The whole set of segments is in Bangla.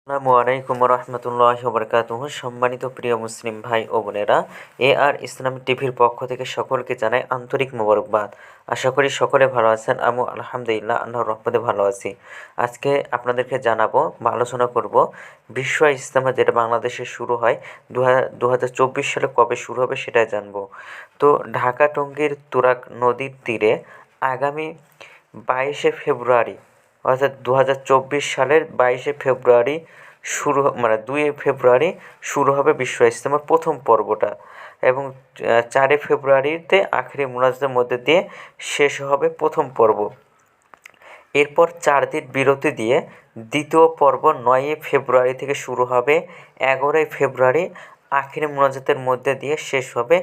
আসসালামু আলাইকুম রহমতুল্লাহি ওবরকাতুহু। সম্মানিত প্রিয় মুসলিম ভাই ও বোনেরা, আর ইসলাম টিভির পক্ষ থেকে সকলকে জানাই আন্তরিক মোবারকবাদ। আশা করি সকলে ভালো আছেন। আমি আলহামদুলিল্লাহ আল্লাহর রহমতে ভালো আছি। আজকে আপনাদেরকে জানাবো বা আলোচনা করব বিশ্ব ইজতেমা, যেটা বাংলাদেশে শুরু হয় 2024 সালে কবে শুরু হবে সেটাই জানবো। তো ঢাকা টঙ্গীর তুরাগ নদীর তীরে আগামী 22শে ফেব্রুয়ারি, অর্থাৎ 2024 সালের 22শে ফেব্রুয়ারি মানে 2 ফেব্রুয়ারি শুরু হবে বিশ্ব ইজতেমার প্রথম পর্বটা, এবং 4 ফেব্রুয়ারিতে আখেরি মোনাজাতের মধ্যে দিয়ে শেষ হবে প্রথম পর্ব। এরপর 4 দিন বিরতি দিয়ে দ্বিতীয় পর্ব 9 ফেব্রুয়ারি থেকে শুরু হবে। 11 ফেব্রুয়ারি আখেরি মোনাজাতের মধ্যে দিয়ে শেষ হবে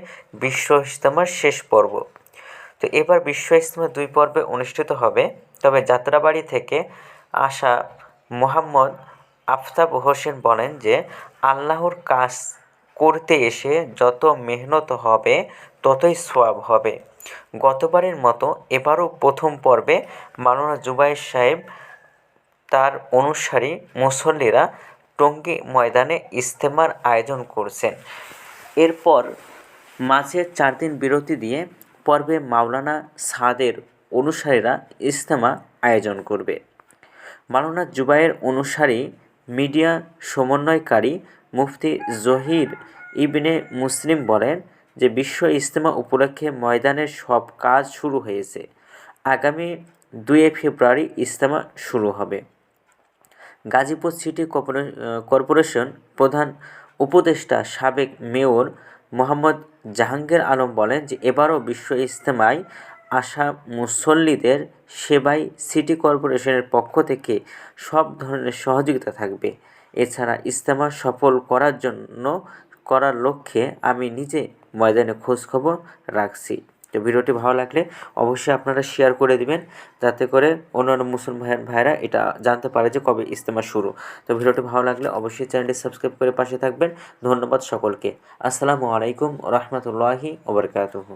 বিশ্ব ইজতেমার শেষ পর্ব। তো এবার বিশ্ব ইজতেমা 2 পর্বে অনুষ্ঠিত হবে। তবে যাত্রাবাড়ি থেকে আসা মোহাম্মদ আফতাব হোসেন বলেন যে, আল্লাহর কাজ করতে এসে যত মেহনত হবে ততই সওয়াব হবে। গতবারের মতো এবারও প্রথম পর্বে মাওলানা জুবায়ের সাহেব তার অনুসারী মুসল্লিরা টঙ্গী ময়দানে ইজতেমার আয়োজন করছেন। এরপর মাঝে 4 দিন বিরতি দিয়ে পর্বে মাওলানা সাদের অনুসারীরা ইজতেমা আয়োজন করবে। মাওলানা জুবায়ের অনুসারী মিডিয়া সমন্বয়কারী মুফতি জহির ইবনে মুসলিম বলেন যে, বিশ্ব ইজতেমা উপলক্ষে ময়দানের সব কাজ শুরু হয়েছে। আগামী 2 ফেব্রুয়ারি ইজতেমা শুরু হবে। গাজীপুর সিটি কর্পোরেশন প্রধান উপদেষ্টা সাবেক মেয়র মোহাম্মদ জাহাঙ্গীর আলম বলেন যে, এবারও বিশ্ব ইজতেমায় আসা মুসল্লিদের সেবায় সিটি কর্পোরেশনের পক্ষ থেকে সব ধরনের সহযোগিতা থাকবে। এছাড়া ইজতেমা সফল করার লক্ষ্যে আমি নিজে ময়দানে খোঁজখবর রাখছি। তো ভিডিওটি ভালো লাগলে অবশ্যই আপনারা শেয়ার করে দিবেন, যাতে করে অন্যান্য মুসলিম ভাইরা এটা জানতে পারে যে কবে ইজতেমা শুরু। তো ভিডিওটি ভালো লাগলে অবশ্যই চ্যানেলটি সাবস্ক্রাইব করে পাশে থাকবেন। ধন্যবাদ সকলকে। আসসালামু আলাইকুম রহমতুল্লাহি ওবরকাতুহু।